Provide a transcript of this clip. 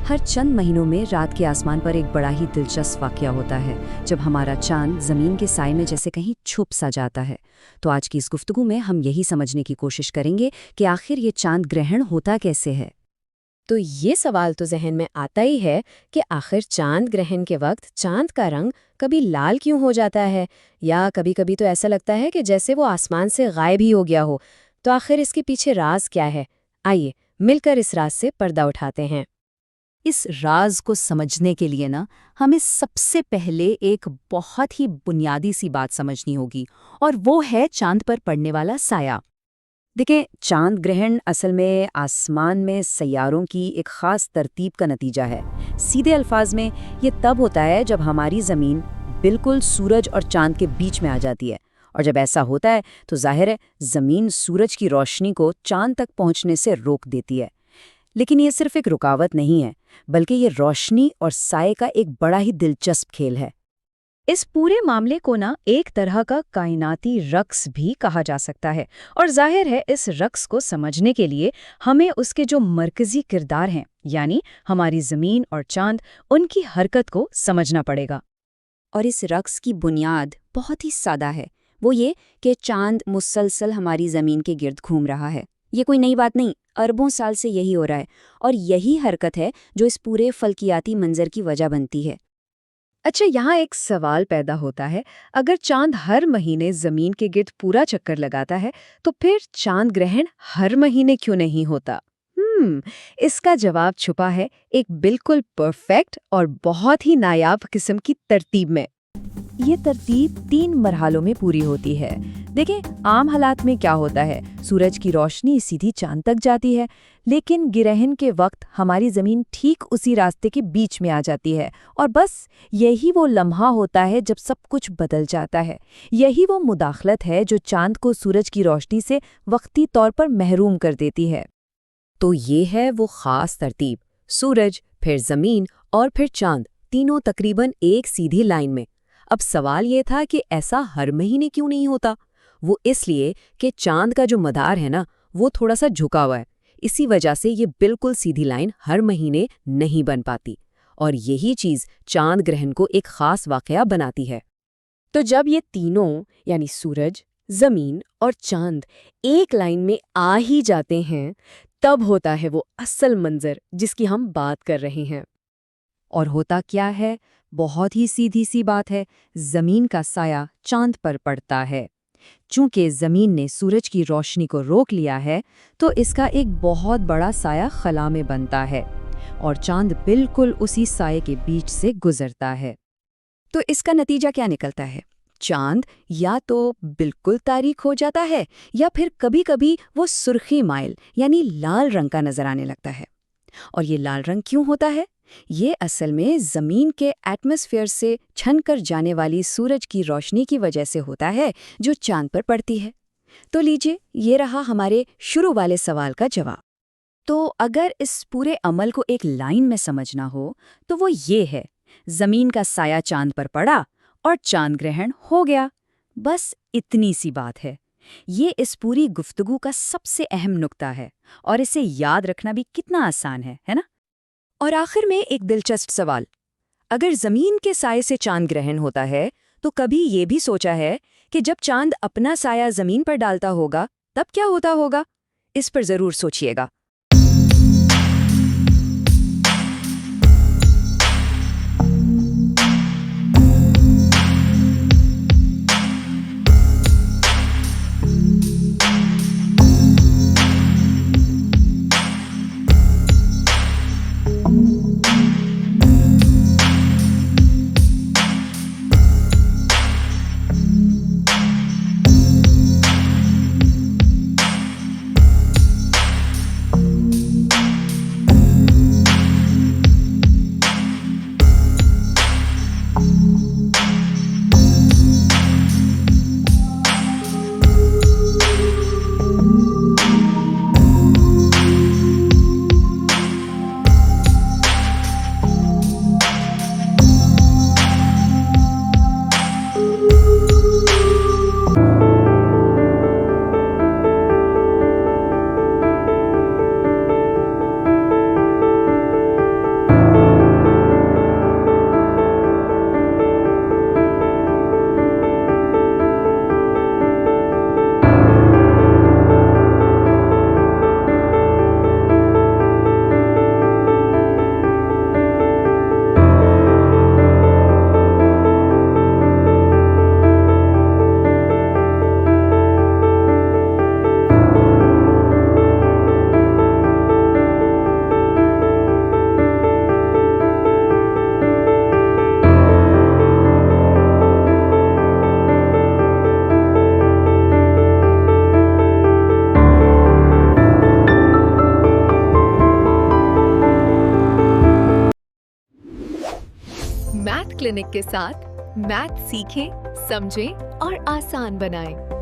हर चंद महीनों में रात के आसमान पर एक बड़ा ही दिलचस्प वाकया होता है, जब हमारा चांद जमीन के साए में जैसे कहीं छुप सा जाता है। तो आज की इस गुफ्तगू में हम यही समझने की कोशिश करेंगे कि आखिर ये चांद ग्रहण होता कैसे है। तो ये सवाल तो जहन में आता ही है कि आखिर चांद ग्रहण के वक्त चांद का रंग कभी लाल क्यों हो जाता है, या कभी कभी तो ऐसा लगता है कि जैसे वो आसमान से गायब ही हो गया हो। तो आखिर इसके पीछे राज क्या है? आइए मिलकर इस राज से पर्दा उठाते हैं। इस राज को समझने के लिए हमें सबसे पहले एक बहुत ही बुनियादी सी बात समझनी होगी, और वो है चांद पर पड़ने वाला साया। देखें, चांद ग्रहण असल में आसमान में सैयारों की एक खास तरतीब का नतीजा है। सीधे अल्फाज में ये तब होता है जब हमारी ज़मीन बिल्कुल सूरज और चांद के बीच में आ जाती है, और जब ऐसा होता है तो जाहिर है ज़मीन सूरज की रोशनी को चांद तक पहुंचने से रोक देती है। लेकिन ये सिर्फ एक रुकावट नहीं है, बल्कि ये रोशनी और साए का एक बड़ा ही दिलचस्प खेल है। इस पूरे मामले को एक तरह का कायनाती रक्स भी कहा जा सकता है, और जाहिर है इस रक्स को समझने के लिए हमें उसके जो मरकजी किरदार हैं, यानी हमारी ज़मीन और चांद, उनकी हरकत को समझना पड़ेगा। और इस रक्स की बुनियाद बहुत ही सादा है। वो ये कि चांद मुसलसल हमारी ज़मीन के गिर्द घूम रहा है। ये कोई नई बात नहीं, अरबों साल से यही हो रहा है, और यही हरकत है जो इस पूरे फल्कियाती मंजर की वजह बनती है। अच्छा, यहाँ एक सवाल पैदा होता है, अगर चांद हर महीने जमीन के गिर्द पूरा चक्कर लगाता है, तो फिर चांद ग्रहण हर महीने क्यों नहीं होता? इसका जवाब छुपा है एक बिल्कुल परफेक्ट और बहुत ही नायाब किस्म की तरतीब में। ये तरतीब 3 मरहलों में पूरी होती है। देखें, आम हालात में क्या होता है, सूरज की रोशनी सीधी चांद तक जाती है, लेकिन ग्रहण के वक्त हमारी ज़मीन ठीक उसी रास्ते के बीच में आ जाती है, और बस यही वो लम्हा होता है जब सब कुछ बदल जाता है। यही वो मुदाखलत है जो चांद को सूरज की रोशनी से वक्ती तौर पर महरूम कर देती है। तो ये है वो खास तरतीब, सूरज, फिर ज़मीन और फिर चांद, तीनों तकरीबन एक सीधी लाइन में। अब सवाल ये था कि ऐसा हर महीने क्यों नहीं होता? वो इसलिए कि चांद का जो मदार है वो थोड़ा सा झुका हुआ है। इसी वजह से ये बिल्कुल सीधी लाइन हर महीने नहीं बन पाती, और यही चीज़ चांद ग्रहण को एक खास वाकया बनाती है। तो जब ये तीनों यानी सूरज, ज़मीन और चांद एक लाइन में आ ही जाते हैं, तब होता है वो असल मंजर जिसकी हम बात कर रहे हैं। और होता क्या है? बहुत ही सीधी सी बात है, जमीन का साया चांद पर पड़ता है। चूंकि जमीन ने सूरज की रोशनी को रोक लिया है, तो इसका एक बहुत बड़ा साया खला में बनता है, और चांद बिल्कुल उसी साये के बीच से गुजरता है। तो इसका नतीजा क्या निकलता है? चांद या तो बिल्कुल तारीक हो जाता है, या फिर कभी-कभी वो सुर्खी माइल यानी लाल रंग का नजर आने लगता है। और ये लाल रंग क्यों होता है? ये असल में ज़मीन के एटमॉस्फेयर से छनकर जाने वाली सूरज की रोशनी की वजह से होता है, जो चांद पर पड़ती है। तो लीजिए, ये रहा हमारे शुरू वाले सवाल का जवाब। तो अगर इस पूरे अमल को एक लाइन में समझना हो, तो वो ये है, ज़मीन का साया चांद पर पड़ा और चांद ग्रहण हो गया। बस इतनी सी बात है। ये इस पूरी गुफ्तगू का सबसे अहम नुक्ता है, और इसे याद रखना भी कितना आसान है ना? और आखिर में एक दिलचस्प सवाल, अगर ज़मीन के साये से चांद ग्रहण होता है, तो कभी ये भी सोचा है कि जब चांद अपना साया ज़मीन पर डालता होगा, तब क्या होता होगा? इस पर ज़रूर सोचिएगा। मैथ क्लिनिक के साथ मैथ सीखें, समझें और आसान बनाएं।